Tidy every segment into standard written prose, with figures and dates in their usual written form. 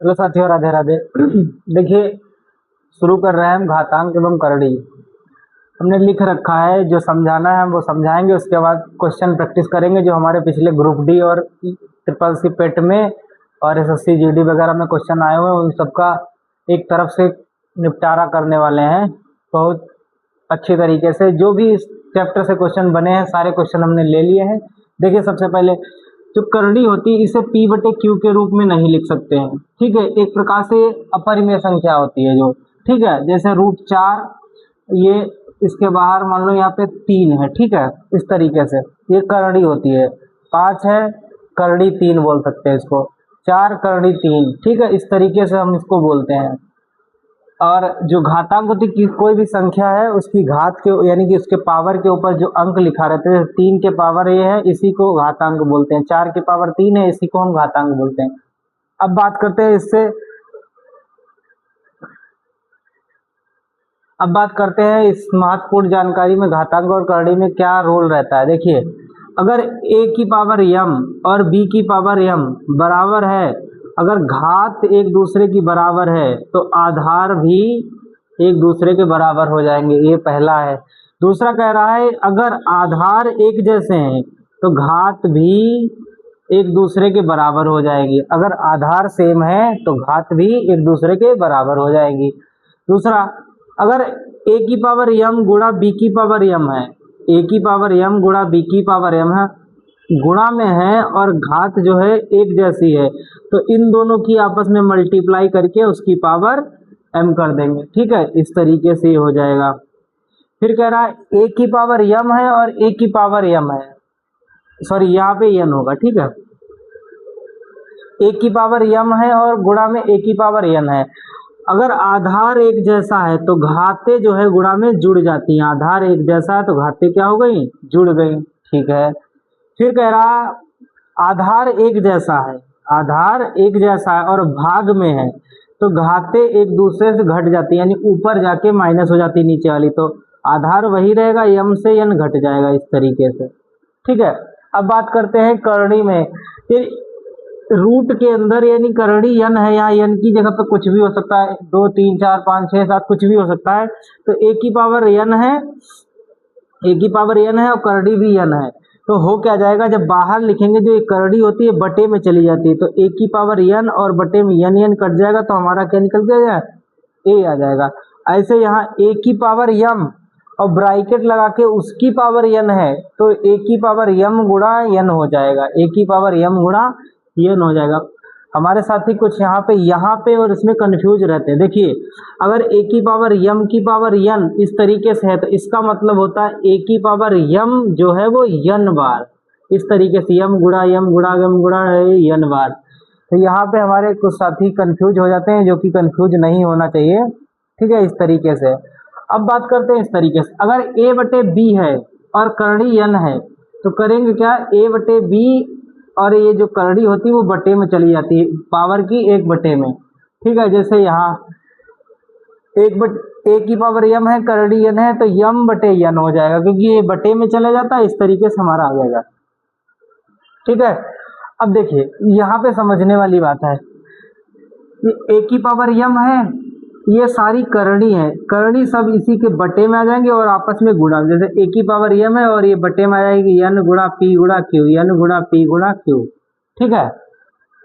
Hello साथियों, राधे राधे। देखिए, शुरू कर रहे हैं हम घातांक एवं करड़ी। हमने लिख रखा है, जो समझाना है हम वो समझाएंगे, उसके बाद क्वेश्चन प्रैक्टिस करेंगे जो हमारे पिछले ग्रुप डी और ट्रिपल सी पेट में और एसएससी जीडी वगैरह में क्वेश्चन आए हुए हैं, उन सबका एक तरफ से निपटारा करने वाले हैं बहुत अच्छी तरीके से। जो भी इस चैप्टर से क्वेश्चन बने हैं सारे क्वेश्चन हमने ले लिए हैं। देखिए, सबसे पहले जो करड़ी होती है इसे पी बटे क्यू के रूप में नहीं लिख सकते हैं, ठीक है। एक प्रकार से अपरिमेय संख्या होती है जो, ठीक है, जैसे √4, ये इसके बाहर मान लो यहाँ पे 3 है, ठीक है, इस तरीके से ये करड़ी होती है। 5 है, करड़ी 3 बोल सकते हैं इसको। 4 करड़ी 3, ठीक है, इस तरीके से हम इसको बोलते हैं। और जो घातांक होती है, कोई भी संख्या है उसकी घात के यानी कि उसके पावर के ऊपर जो अंक लिखा रहता है, 3 के पावर ये है, इसी को घातांक बोलते हैं। 4 के पावर 3 है, इसी को हम घातांक बोलते हैं। अब बात करते हैं इस महत्वपूर्ण जानकारी में घातांक और करड़ी में क्या रोल रहता है। देखिए, अगर a की पावर m और b की पावर m बराबर है, अगर घात एक दूसरे की बराबर है तो आधार भी एक दूसरे के बराबर हो जाएंगे, ये पहला है। दूसरा कह रहा है अगर आधार एक जैसे हैं तो घात भी एक दूसरे के बराबर हो जाएगी। अगर आधार सेम है तो घात भी एक दूसरे के बराबर हो जाएगी। दूसरा, अगर a की पावर m गुणा b की पावर m है, a की पावर m गुणा b की पावर m है, गुणा में है और घात जो है एक जैसी है, तो इन दोनों की आपस में मल्टीप्लाई करके उसकी पावर m कर देंगे, ठीक है, इस तरीके से हो जाएगा। फिर कह रहा है a की पावर m है और a की पावर m है, सॉरी यहाँ पे n होगा, ठीक है, a की पावर m है और गुणा में a की पावर n है। अगर आधार एक जैसा है तो घातें जो है गुणा में जुड़ जाती हैं। आधार एक जैसा है तो घातें क्या हो गई, जुड़ गई, ठीक है। फिर कह रहा आधार एक जैसा है, आधार एक जैसा है और भाग में है तो घातें एक दूसरे से घट जाती है, यानी ऊपर जाके माइनस हो जाती है नीचे वाली, तो आधार वही रहेगा, m से n घट जाएगा, इस तरीके से, ठीक है। अब बात करते हैं करड़ी में। ये रूट के अंदर यानी करड़ी n है, यहाँ n की जगह पे कुछ भी हो सकता है, 2 3 4 5 6 7 कुछ भी हो सकता है। तो a की पावर n है, a की पावर n है और करड़ी भी n है, तो हो क्या जाएगा, जब बाहर लिखेंगे जो एक करड़ी होती है बटे में चली जाती है, तो a की पावर n और बटे में n कट जाएगा, तो हमारा क्या निकल के आ जाए, a आ जाएगा। ऐसे यहाँ a की पावर m और ब्रैकेट लगा के उसकी पावर n है, तो a की पावर m गुणा n हो जाएगा, a की पावर m गुणा n हो जाएगा। हमारे साथी कुछ यहाँ पे और इसमें कंफ्यूज रहते हैं। देखिए, अगर a की पावर m की पावर n इस तरीके से है तो इसका मतलब होता है a की पावर m जो है वो n बार, इस तरीके से m गुणा m गुणा m गुणा n बार। तो यहाँ पे हमारे कुछ साथी कंफ्यूज हो जाते हैं, जो कि कंफ्यूज नहीं होना चाहिए, ठीक है, इस तरीके से। अब बात करते हैं इस तरीके से, अगर a बटे b है और करड़ी n है तो करेंगे क्या, a बटे b और ये जो करड़ी होती है वो बटे में चली जाती है, पावर की 1 बटे में, ठीक है। जैसे यहाँ a की पावर m है, करड़ी n है, तो m बटे n हो जाएगा, क्योंकि ये बटे में चला जाता है, इस तरीके से हमारा आ जाएगा, ठीक है। अब देखिए, यहाँ पे समझने वाली बात है, ये a की पावर m है, ये सारी करड़ी है, करड़ी सब इसी के बटे में आ जाएंगे और आपस में गुणा, जैसे a की पावर m है और ये बटे में आ जाएगी n गुणा p गुणा q, n गुणा p गुणा q, ठीक है।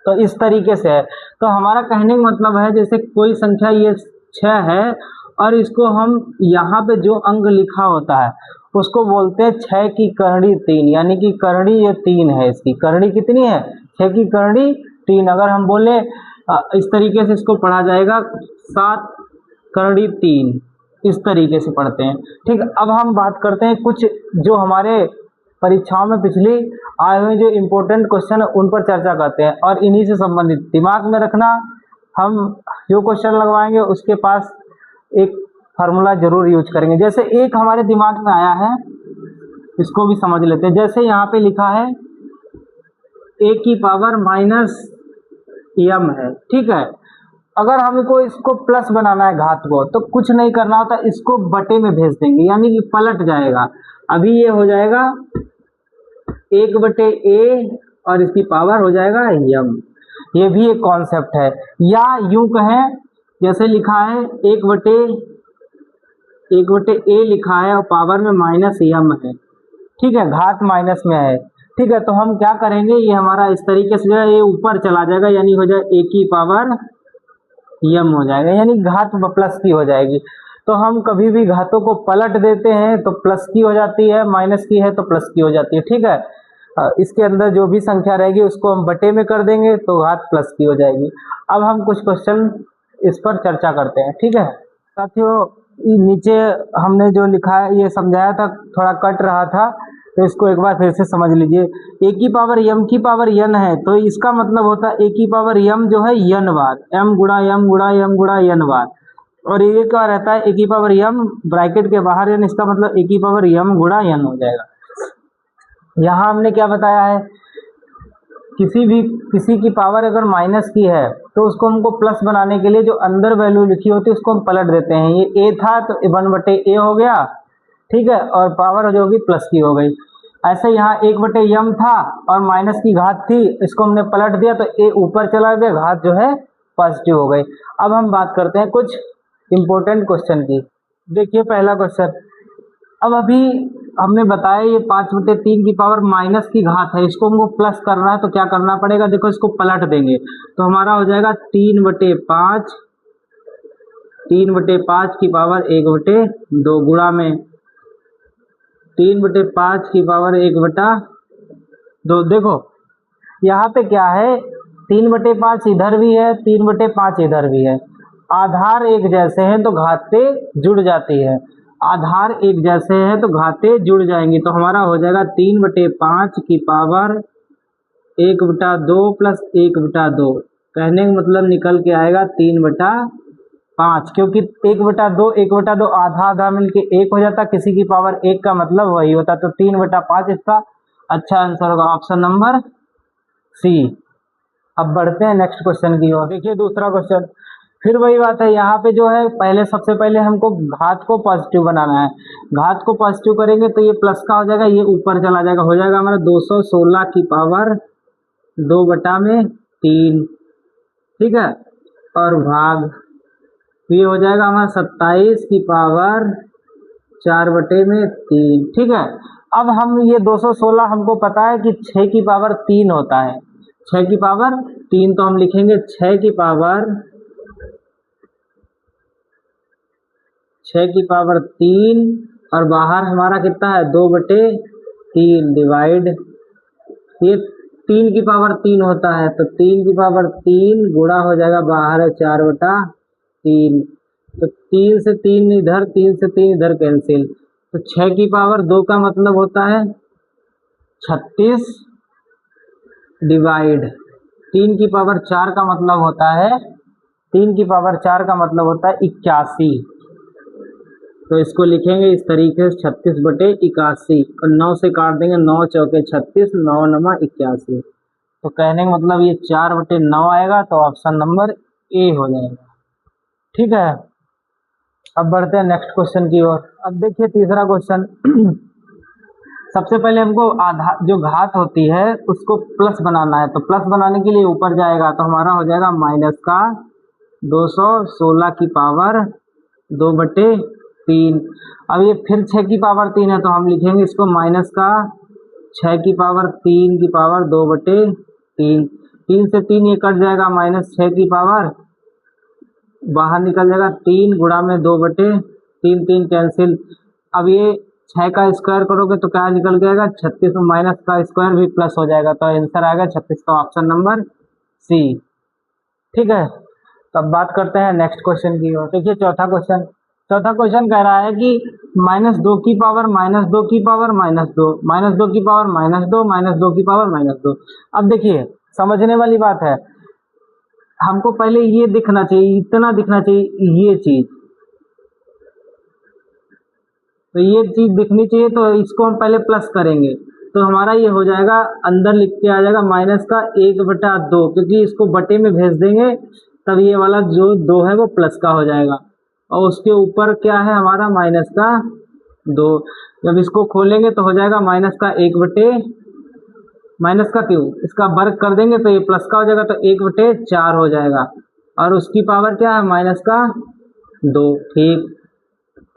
तो इस तरीके से है। तो हमारा कहने का मतलब है, जैसे कोई संख्या ये 6 है और इसको हम यहाँ पे जो अंक लिखा होता है उसको बोलते हैं 6 की करड़ी 3, यानी कि करड़ी ये 3 है, इसकी करड़ी कितनी है, 6 की करड़ी 3। अगर हम बोले इस तरीके से इसको पढ़ा जाएगा 7 करड़ी 3, इस तरीके से पढ़ते हैं, ठीक। अब हम बात करते हैं कुछ जो हमारे परीक्षाओं में पिछली आए हुए जो इम्पोर्टेंट क्वेश्चन है उन पर चर्चा करते हैं, और इन्हीं से संबंधित दिमाग में रखना, हम जो क्वेश्चन लगवाएंगे उसके पास एक फार्मूला जरूर यूज करेंगे। जैसे एक हमारे दिमाग में आया है, इसको भी समझ लेते हैं। जैसे यहाँ पे लिखा है a की पावर -m है, ठीक है। अगर हमको इसको प्लस बनाना है घात को, तो कुछ नहीं करना होता, इसको बटे में भेज देंगे, यानी कि पलट जाएगा। अभी ये हो जाएगा 1 बटे a और इसकी पावर हो जाएगा m। ये भी एक कॉन्सेप्ट है। या यूं कहें, जैसे लिखा है एक बटे ए लिखा है और पावर में माइनस एम है, ठीक है, घात माइनस में है, ठीक है। तो हम क्या करेंगे, ये हमारा इस तरीके से जो है ये ऊपर चला जाएगा, यानी हो जाए ए की पावर यम हो जाएगा, यानी घात प्लस की हो जाएगी। तो हम कभी भी घातों को पलट देते हैं तो प्लस की हो जाती है, माइनस की है तो प्लस की हो जाती है, ठीक है। इसके अंदर जो भी संख्या रहेगी उसको हम बटे में कर देंगे तो घात प्लस की हो जाएगी। अब हम कुछ क्वेश्चन इस पर चर्चा करते हैं, ठीक है साथियों। नीचे हमने जो लिखा है ये समझाया था, थोड़ा कट रहा था, तो इसको एक बार फिर से समझ लीजिए। ए की पावर यम की पावर यन है, तो इसका मतलब होता है ए की पावर यम जो है यन बार, एम गुणा यम गुणा यम गुणा यन बार। और ये क्या रहता है, ए की पावर यम ब्रैकेट के बाहर यन, इसका मतलब ए की पावर यम गुणा यन हो जाएगा। यहाँ हमने क्या बताया है, किसी की पावर अगर माइनस की है तो उसको हमको प्लस बनाने के लिए जो अंदर वैल्यू लिखी होती है उसको हम पलट देते हैं। ये ए था तो 1/a हो गया, ठीक है, और पावर जो होगी प्लस की हो गई। ऐसे यहाँ 1/m था और माइनस की घात थी, इसको हमने पलट दिया तो ए ऊपर चला गया, घात जो है पॉजिटिव हो गई। अब हम बात करते हैं कुछ इंपॉर्टेंट क्वेश्चन की। देखिए पहला क्वेश्चन, अब अभी हमने बताया ये 5/3 की पावर माइनस की घात है, इसको हमको प्लस करना है तो क्या करना पड़ेगा, देखो इसको पलट देंगे तो हमारा हो जाएगा 3/5, 3/5 की पावर 1/2 गुणा में 3/5 की पावर 1/2। देखो यहाँ पे क्या है, 3/5 इधर भी है, 3/5 इधर भी है, आधार एक जैसे हैं तो घातें जुड़ जाती है, आधार एक जैसे हैं तो घातें जुड़ जाएंगी। तो हमारा हो जाएगा 3/5 की पावर 1/2 प्लस 1/2, कहने का मतलब निकल के आएगा 3/5, क्योंकि 1/2 आधा आधा मिलके 1 हो जाता, किसी की पावर 1 का मतलब वही होता, तो 3/5 इसका अच्छा आंसर होगा, ऑप्शन नंबर सी। अब बढ़ते हैं नेक्स्ट क्वेश्चन की ओर। देखिए दूसरा क्वेश्चन, फिर वही बात है, यहाँ पे जो है सबसे पहले हमको घात को पॉजिटिव बनाना है। घात को पॉजिटिव करेंगे तो ये प्लस का हो जाएगा, ये ऊपर चला जाएगा, हो जाएगा हमारा 216 की पावर 2/3, ठीक है, और भाग ये हो जाएगा हमारा 27 की पावर 4/3, ठीक है। अब हम ये 216 हमको पता है कि 6 की पावर 3 होता है, 6 की पावर 3, तो हम लिखेंगे 6 की पावर 3 और बाहर हमारा कितना है 2/3 डिवाइड, ये 3 की पावर 3 होता है तो 3 की पावर 3 गुणा हो जाएगा, बाहर है 4/3, तो 3 से 3 इधर, 3 से 3 इधर कैंसिल, तो 6 की पावर 2 का मतलब होता है 36 डिवाइड 3 की पावर 4 का मतलब होता है 81, तो इसको लिखेंगे इस तरीके से 36/81, और 9 से काट देंगे, 9 चौके 36, 9 नमा 81, तो कहने का मतलब ये 4/9 आएगा, तो ऑप्शन नंबर ए हो जाएगा, ठीक है। अब बढ़ते हैं नेक्स्ट क्वेश्चन की ओर। अब देखिए तीसरा क्वेश्चन, सबसे पहले हमको आधा जो घात होती है उसको प्लस बनाना है, तो प्लस बनाने के लिए ऊपर जाएगा तो हमारा हो जाएगा माइनस का 216 की पावर 2/3। अब ये फिर 6 की पावर 3 है तो हम लिखेंगे इसको माइनस का 6 की पावर 3 की पावर 2/3, 3 से 3 ये कट जाएगा, माइनस 6 की पावर बाहर निकल जाएगा 3 गुणा में 2/3, 3 कैंसिल। अब ये 6 का स्क्वायर करोगे तो क्या निकल जाएगा 36, में माइनस का स्क्वायर भी प्लस हो जाएगा, तो आंसर आएगा 36 का, ऑप्शन नंबर सी, ठीक है। तो अब बात करते हैं नेक्स्ट क्वेश्चन की ओर। देखिए चौथा क्वेश्चन कह रहा है कि -2 की पावर -2 की पावर -2, -2 की पावर -2, -2 की पावर -2। अब देखिए समझने वाली बात है, हमको पहले ये दिखना चाहिए, इतना दिखना चाहिए, ये चीज, तो ये चीज दिखनी चाहिए, तो इसको हम पहले प्लस करेंगे तो हमारा ये हो जाएगा, अंदर लिख के आ जाएगा माइनस का 1/2, क्योंकि इसको बटे में भेज देंगे तब ये वाला जो 2 है वो प्लस का हो जाएगा, और उसके ऊपर क्या है हमारा माइनस का 2, जब इसको खोलेंगे तो हो जाएगा माइनस का 1/2 माइनस का क्यों, इसका वर्ग कर देंगे तो ये प्लस का हो जाएगा, तो 1/4 हो जाएगा और उसकी पावर क्या है माइनस का 2। ठीक,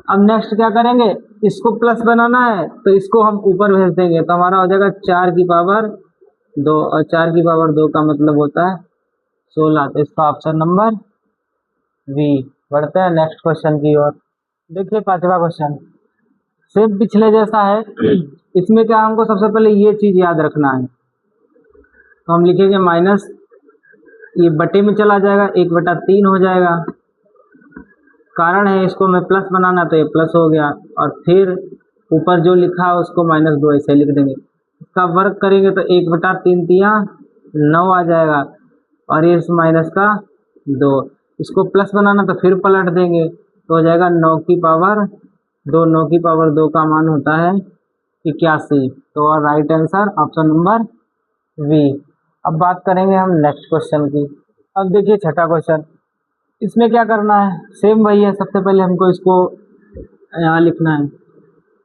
अब नेक्स्ट क्या करेंगे, इसको प्लस बनाना है तो इसको हम ऊपर भेज देंगे, तो हमारा हो जाएगा 4 की पावर 2 और 4 की पावर 2 का मतलब होता है 16। तो इसका ऑप्शन नंबर बी। बढ़ते हैं नेक्स्ट क्वेश्चन की ओर। देखिए पांचवा क्वेश्चन सेम पिछले जैसा है। इसमें क्या हमको सबसे पहले ये चीज याद रखना है, तो हम लिखेंगे माइनस, ये बटे में चला जाएगा 1/3 हो जाएगा, कारण है इसको मैं प्लस बनाना तो ये प्लस हो गया, और फिर ऊपर जो लिखा है उसको -2 ऐसे लिख देंगे। इसका वर्ग करेंगे तो 1/3 तिया 9 आ जाएगा और ये माइनस का 2। इसको प्लस बनाना तो फिर पलट देंगे तो हो जाएगा 9 की पावर 2। 9 की पावर 2 का मान होता है 81। तो right answer option number B. अब बात करेंगे हम नेक्स्ट क्वेश्चन की। अब देखिए छठा क्वेश्चन, इसमें क्या करना है, सेम वही है। सबसे पहले हमको इसको यहाँ लिखना है,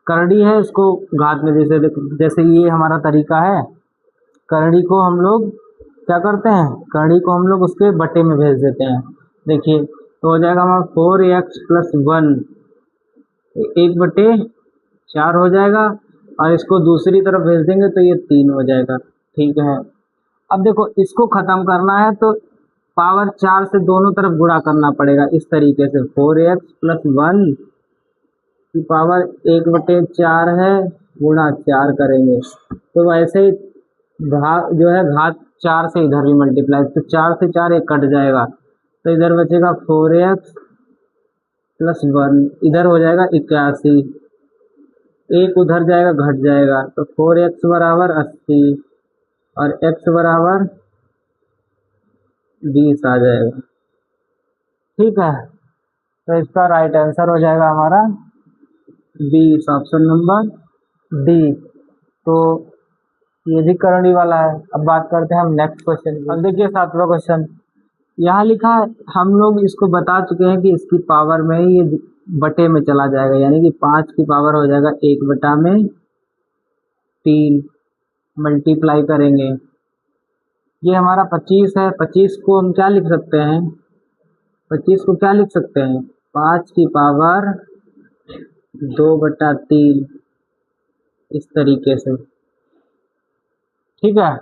करड़ी है इसको घात में, जैसे जैसे ये हमारा तरीका है, करड़ी को हम लोग क्या करते हैं, करड़ी को हम लोग उसके बटे में भेज देते हैं। देखिए तो हो जाएगा हमारा 4x + 1 1/4 हो जाएगा और इसको दूसरी तरफ भेज देंगे तो ये 3 हो जाएगा। ठीक है, अब देखो इसको ख़त्म करना है तो पावर 4 से दोनों तरफ गुणा करना पड़ेगा इस तरीके से। 4x + 1 की पावर 1/4 है, गुणा 4 करेंगे तो वैसे ही जो है घात 4 से इधर भी मल्टीप्लाई, तो 4 से 4 एक कट जाएगा तो इधर बचेगा 4x + 1, इधर हो जाएगा 81, एक उधर जाएगा घट जाएगा तो 4x = 80 और x = 20 आ जाएगा। ठीक है, तो इसका राइट आंसर हो जाएगा हमारा 20, ऑप्शन नंबर डी। तो ये भी करंडी वाला है। अब बात करते हैं हम नेक्स्ट क्वेश्चन की। अब देखिए सातवां क्वेश्चन, यहाँ लिखा है, हम लोग इसको बता चुके हैं कि इसकी पावर में ये बटे में चला जाएगा, यानी कि 5 की पावर हो जाएगा 1/3 मल्टीप्लाई करेंगे। ये हमारा 25 है, 25 को हम क्या लिख सकते हैं, 25 को क्या लिख सकते हैं, 5 की पावर 2/3 इस तरीके से। ठीक है,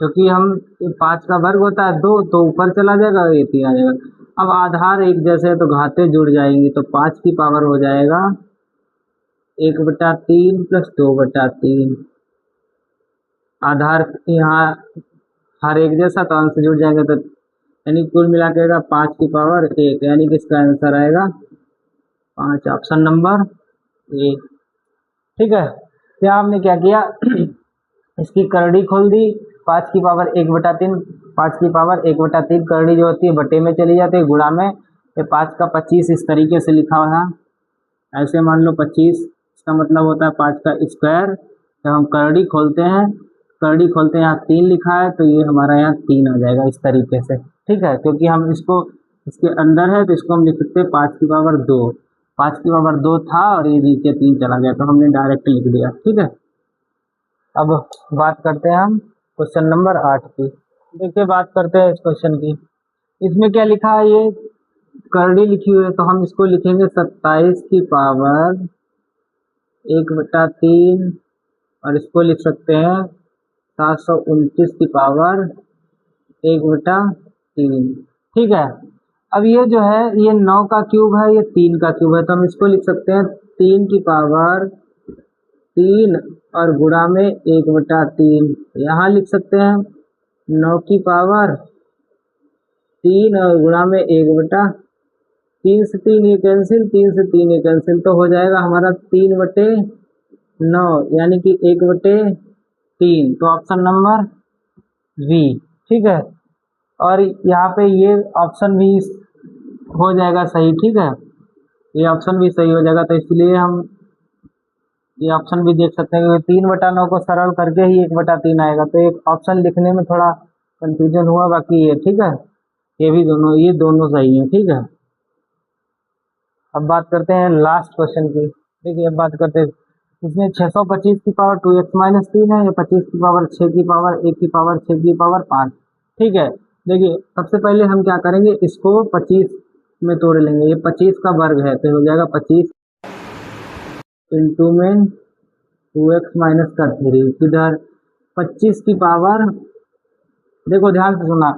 क्योंकि हम 5 का वर्ग होता है 2 तो ऊपर चला जाएगा और ये 3 आ जाएगा। अब आधार एक जैसे है तो घातें जुड़ जाएंगी, तो 5 की पावर हो जाएगा 1/3 + 2/3। आधार यहाँ हर एक जैसा तो अंश जुड़ जाएंगे, तो यानी कुल मिला के 5 की पावर 1, यानी कि इसका आंसर आएगा 5, ऑप्शन नंबर ए। ठीक है, तो आपने क्या किया, इसकी करड़ी खोल दी, 5 की पावर 1/3, 5 की पावर 1/3 करड़ी जो होती है बटे में चली जाती है, गुणा में। ये 5 का 25 इस तरीके से लिखा हुआ है, ऐसे मान लो 25, इसका मतलब होता है 5 का स्क्वायर। जब हम करड़ी खोलते हैं, करड़ी खोलते हैं यहाँ 3 लिखा है तो ये हमारा यहाँ 3 आ जाएगा इस तरीके से। ठीक है, क्योंकि हम इसको इसके अंदर है तो इसको हम लिख सकते हैं 5 की पावर 2, 5 की पावर 2 था और ये नीचे 3 चला गया तो हमने डायरेक्ट लिख दिया। ठीक है, अब बात करते हैं हम क्वेश्चन नंबर 8 की। देखिए बात करते हैं इस क्वेश्चन की। इसमें क्या लिखा है, ये करड़ी लिखी हुई है तो हम इसको लिखेंगे 27 की पावर 1/3 और इसको लिख सकते हैं 729 की पावर 1/3। ठीक है, अब ये जो है ये 9 का क्यूब है, ये 3 का क्यूब है, तो हम इसको लिख सकते हैं 3 की पावर 3 और गुणा में 1/3। यहाँ लिख सकते हैं 9 की पावर 3 और गुणा में 1/3 से 3 ये कैंसिल, 3 से 3 ये कैंसिल, तो हो जाएगा हमारा 3/9 यानी कि 1/3। तो ऑप्शन नंबर बी। ठीक है, और यहाँ पे ये ऑप्शन भी हो जाएगा सही। ठीक है, ये ऑप्शन भी सही हो जाएगा, तो इसलिए हम ये ऑप्शन भी देख सकते हैं कि 3/9 को सरल करके ही 1/3 आएगा, तो एक ऑप्शन लिखने में थोड़ा कंफ्यूजन हुआ, बाकी ये ठीक है, ये भी दोनों, ये दोनों सही है। ठीक है, अब बात करते हैं लास्ट क्वेश्चन की। देखिए अब बात करते हैं इसमें 625 की पावर 2x-3 है, या 25 की पावर 6 की पावर 1 की पावर 6 की पावर 5। ठीक है, देखिए सबसे पहले हम क्या करेंगे, इसको 25 में तोड़ लेंगे। ये 25 का वर्ग है तो हो जाएगा 25 इंटू में 2x-3 किधर 25 की पावर, देखो ध्यान से सुना,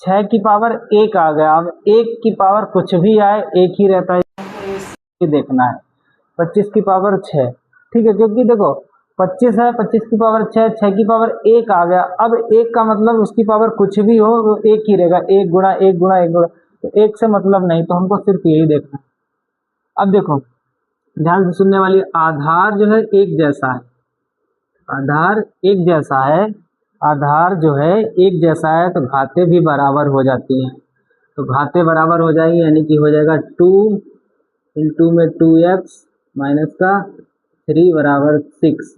6 की पावर 1 आ गया। अब 1 की पावर कुछ भी आए एक ही रहता है, ये देखना है। 25 की पावर 6, ठीक है, क्योंकि देखो 25 है, 25 की पावर 6, 6 की पावर 1 आ गया। अब 1 का मतलब उसकी पावर कुछ भी हो वो एक ही रहेगा, 1 गुणा 1 गुणा 1 गुणा, तो 1 से मतलब नहीं, तो हमको सिर्फ यही देखना है। अब देखो ध्यान से सुनने वाली, आधार जो है एक जैसा है, आधार एक जैसा है, आधार जो है एक जैसा है तो घातें भी बराबर हो जाती हैं। तो घातें बराबर हो जाएंगी, यानी कि हो जाएगा 2 इंटू में 2x माइनस का 3 बराबर 6।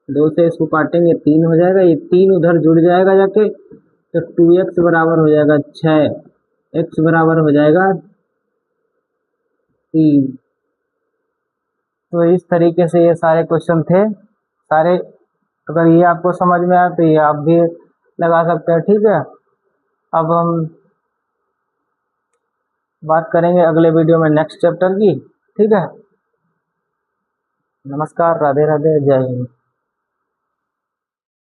2 से इसको काटेंगे 3 हो जाएगा, ये 3 उधर जुड़ जाएगा जाके, तो 2x बराबर हो जाएगा 6, x बराबर हो जाएगा 3। तो इस तरीके से ये सारे क्वेश्चन थे सारे। अगर ये आपको समझ में आया तो ये आप भी लगा सकते हैं। ठीक है, अब हम बात करेंगे अगले वीडियो में नेक्स्ट चैप्टर की। ठीक है, नमस्कार, राधे राधे, जय हिंद।